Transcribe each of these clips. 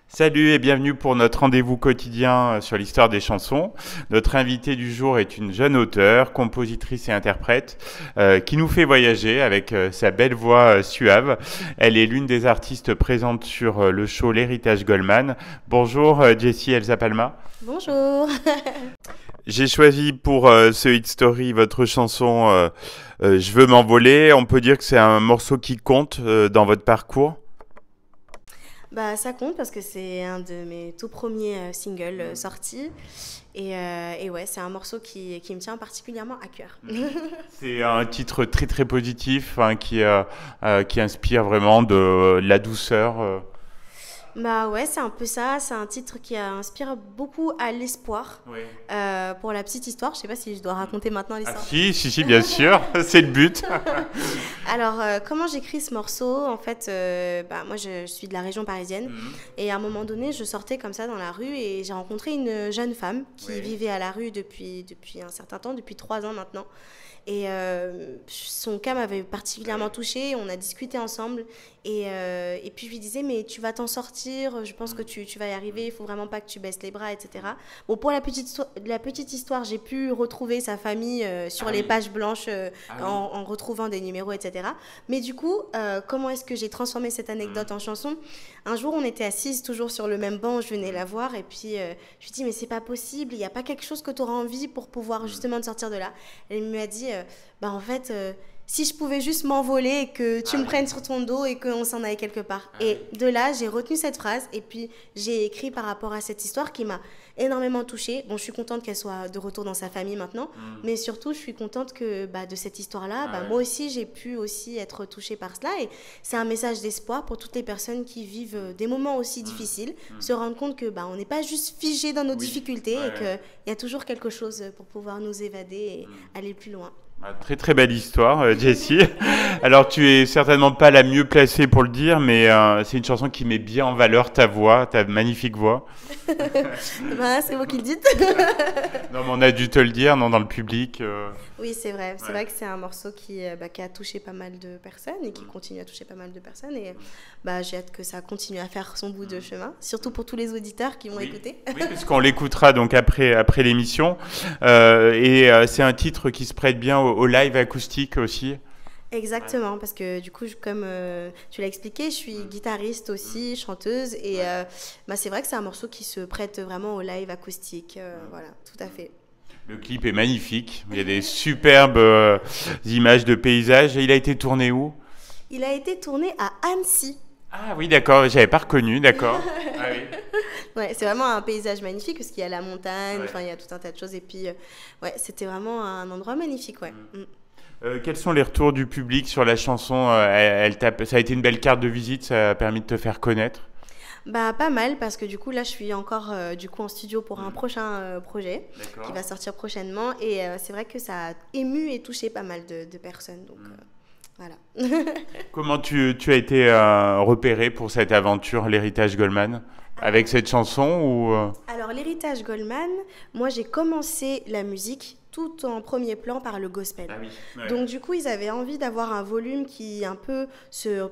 Salut et bienvenue pour notre rendez-vous quotidien sur l'histoire des chansons. Notre invitée du jour est une jeune auteure, compositrice et interprète qui nous fait voyager avec sa belle voix suave. Elle est l'une des artistes présentes sur le show L'Héritage Goldman. Bonjour Jessie Elsa Palma. Bonjour. J'ai choisi pour ce Hit Story votre chanson Je veux m'envoler. On peut dire que c'est un morceau qui compte dans votre parcours. Bah, ça compte parce que c'est un de mes tout premiers singles sortis. Et ouais, c'est un morceau qui me tient particulièrement à cœur. C'est un titre très très positif hein, qui inspire vraiment de la douceur. Bah ouais, c'est un peu ça. C'est un titre qui inspire beaucoup à l'espoir. Oui. Pour la petite histoire, je sais pas si je dois raconter maintenant Ah l'histoire. si, bien sûr, c'est le but. Alors, comment j'écris ce morceau? En fait, bah, moi, je suis de la région parisienne. Mhm. Et à un moment donné, je sortais comme ça dans la rue et j'ai rencontré une jeune femme qui Oui. vivait à la rue depuis un certain temps, depuis 3 ans maintenant. Et son cas m'avait particulièrement touchée. On a discuté ensemble. Et puis, je lui disais, mais tu vas t'en sortir. Je pense que tu vas y arriver. Il faut vraiment pas que tu baisses les bras, etc. Bon, pour la petite histoire, j'ai pu retrouver sa famille sur Ah les oui. pages blanches Ah oui. en retrouvant des numéros, etc. Mais du coup, comment est-ce que j'ai transformé cette anecdote en chanson? Un jour, on était assises toujours sur le même banc. Je venais la voir. Et puis, je lui dis, mais c'est pas possible. Il n'y a pas quelque chose que tu auras envie pour pouvoir justement te sortir de là. Elle m'a dit, bah en fait, si je pouvais juste m'envoler et que tu Ah me oui. prennes sur ton dos et qu'on s'en aille quelque part. Ah Et oui. de là, j'ai retenu cette phrase et puis j'ai écrit par rapport à cette histoire qui m'a énormément touchée. Bon, je suis contente qu'elle soit de retour dans sa famille maintenant, mais surtout, je suis contente que bah, de cette histoire-là, Ah bah, ouais. moi aussi, j'ai pu aussi être touchée par cela. Et c'est un message d'espoir pour toutes les personnes qui vivent des moments aussi difficiles, se rendre compte que bah, on n'est pas juste figé dans nos Oui. difficultés Ouais, et ouais. qu'il y a toujours quelque chose pour pouvoir nous évader et aller plus loin. Ah, très très belle histoire, Jessie. Alors tu es certainement pas la mieux placée pour le dire, mais c'est une chanson qui met bien en valeur ta voix, ta magnifique voix. Bah, c'est vous qui le dites. Non, mais on a dû te le dire, non, dans le public. Oui, c'est vrai. C'est Ouais. vrai que c'est un morceau qui a touché pas mal de personnes et qui continue à toucher pas mal de personnes. Et bah, j'ai hâte que ça continue à faire son bout de chemin, surtout pour tous les auditeurs qui vont Oui, écouter. oui, parce qu'on l'écoutera donc après l'émission. C'est un titre qui se prête bien au live acoustique aussi. Exactement, parce que du coup, comme tu l'as expliqué, je suis guitariste aussi, chanteuse, et bah, c'est vrai que c'est un morceau qui se prête vraiment au live acoustique. Voilà, tout à fait. Le clip est magnifique. Il y a des superbes images de paysages. Et il a été tourné où? Il a été tourné à Annecy. Ah oui, d'accord, j'avais pas reconnu, d'accord. Ah oui. Ouais, c'est vraiment un paysage magnifique parce qu'il y a la montagne, Ouais. enfin il y a tout un tas de choses et puis ouais, c'était vraiment un endroit magnifique, ouais. Quels sont les retours du public sur la chanson? Ça a été une belle carte de visite, ça a permis de te faire connaître. Bah pas mal parce que du coup là je suis encore du coup en studio pour un prochain projet qui D'accord. va sortir prochainement et c'est vrai que ça a ému et touché pas mal de personnes donc voilà. Comment tu as été repéré pour cette aventure, l'héritage Goldman? Avec cette chanson ou Alors, l'héritage Goldman, moi j'ai commencé la musique tout en premier plan par le gospel. Ah oui. Ouais. Donc du coup, ils avaient envie d'avoir un volume qui un peu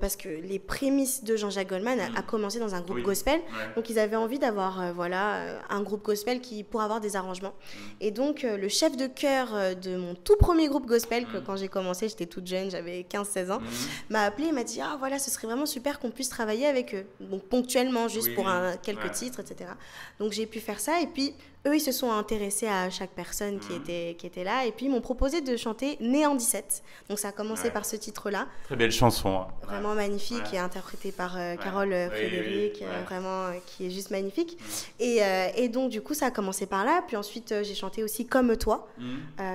parce que les prémices de Jean-Jacques Goldman a commencé dans un groupe Oui. gospel. Ouais. Donc ils avaient envie d'avoir un groupe gospel qui pour avoir des arrangements. Et donc le chef de chœur de mon tout premier groupe gospel que quand j'ai commencé, j'étais toute jeune, j'avais 15-16 ans, m'a appelé et m'a dit "Ah voilà, ce serait vraiment super qu'on puisse travailler avec eux." Donc ponctuellement juste Oui, pour oui. quelques Ouais. titres, etc. Donc j'ai pu faire ça et puis eux, ils se sont intéressés à chaque personne qui était là et puis ils m'ont proposé de chanter Né en 17. Donc ça a commencé Ouais. par ce titre-là, Très belle chanson. Hein. vraiment magnifique Ouais. et interprété par Carole Oui, oui, Frédéric, oui. Ouais. vraiment qui est juste magnifique. Et donc du coup, ça a commencé par là. Puis ensuite, j'ai chanté aussi Comme toi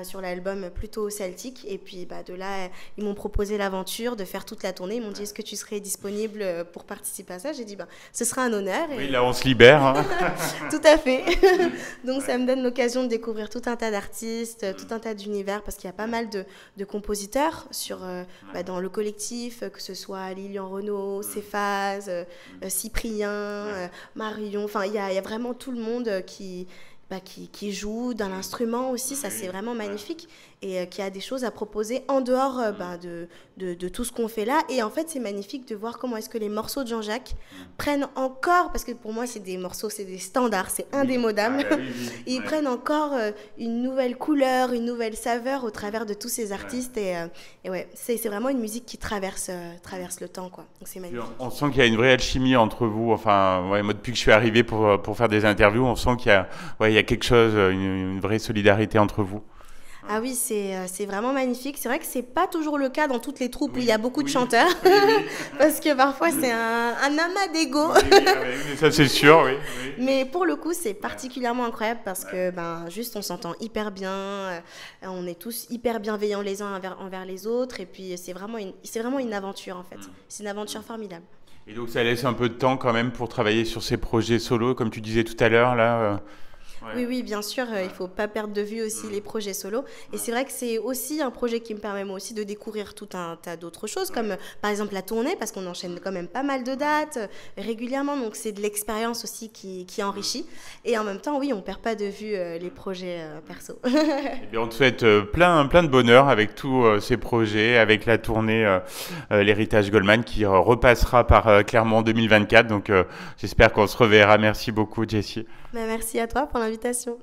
sur l'album plutôt celtique. Et puis bah, de là, ils m'ont proposé l'aventure de faire toute la tournée. Ils m'ont dit est-ce que tu serais disponible pour participer à ça? J'ai dit bah, ce sera un honneur. Oui, Et là on se libère. Hein. tout à fait. Donc ça me donne l'occasion de découvrir tout un tas d'artistes, tout un tas d'univers, parce qu'il y a pas mal de compositeurs dans le collectif, que ce soit Lilian Renaud, Céphase, Cyprien, Marion, enfin il y a vraiment tout le monde qui joue dans l'instrument aussi, ça c'est vraiment magnifique. et qui a des choses à proposer en dehors de tout ce qu'on fait là. Et en fait, c'est magnifique de voir comment est-ce que les morceaux de Jean-Jacques prennent encore, parce que pour moi, c'est des morceaux, c'est des standards, c'est indémodable. Ils prennent encore une nouvelle couleur, une nouvelle saveur au travers de tous ces artistes. Et ouais, c'est vraiment une musique qui traverse le temps, quoi. Donc c'est magnifique. On sent qu'il y a une vraie alchimie entre vous. Enfin, ouais, moi, depuis que je suis arrivé pour faire des interviews, on sent qu'il y a, il y a quelque chose, une vraie solidarité entre vous. Ah oui, c'est vraiment magnifique. C'est vrai que c'est pas toujours le cas dans toutes les troupes où il y a beaucoup de chanteurs, parce que parfois c'est un amas d'ego. Mais ça c'est sûr, oui. Mais pour le coup, c'est particulièrement incroyable parce que juste on s'entend hyper bien, on est tous hyper bienveillants les uns envers les autres, et puis c'est vraiment une aventure en fait. C'est une aventure formidable. Et donc ça laisse un peu de temps quand même pour travailler sur ces projets solo, comme tu disais tout à l'heure là. Oui, bien sûr, il ne faut pas perdre de vue aussi les projets solo. Et c'est vrai que c'est aussi un projet qui me permet moi aussi de découvrir tout un tas d'autres choses, comme par exemple la tournée, parce qu'on enchaîne quand même pas mal de dates régulièrement, donc c'est de l'expérience aussi qui enrichit. Et en même temps, oui, on ne perd pas de vue les projets perso. Eh bien, on te souhaite plein de bonheur avec tous ces projets, avec la tournée l'Héritage Goldman qui repassera par Clermont en 2024. Donc j'espère qu'on se reverra. Merci beaucoup, Jessie. Merci à toi pour l'invitation.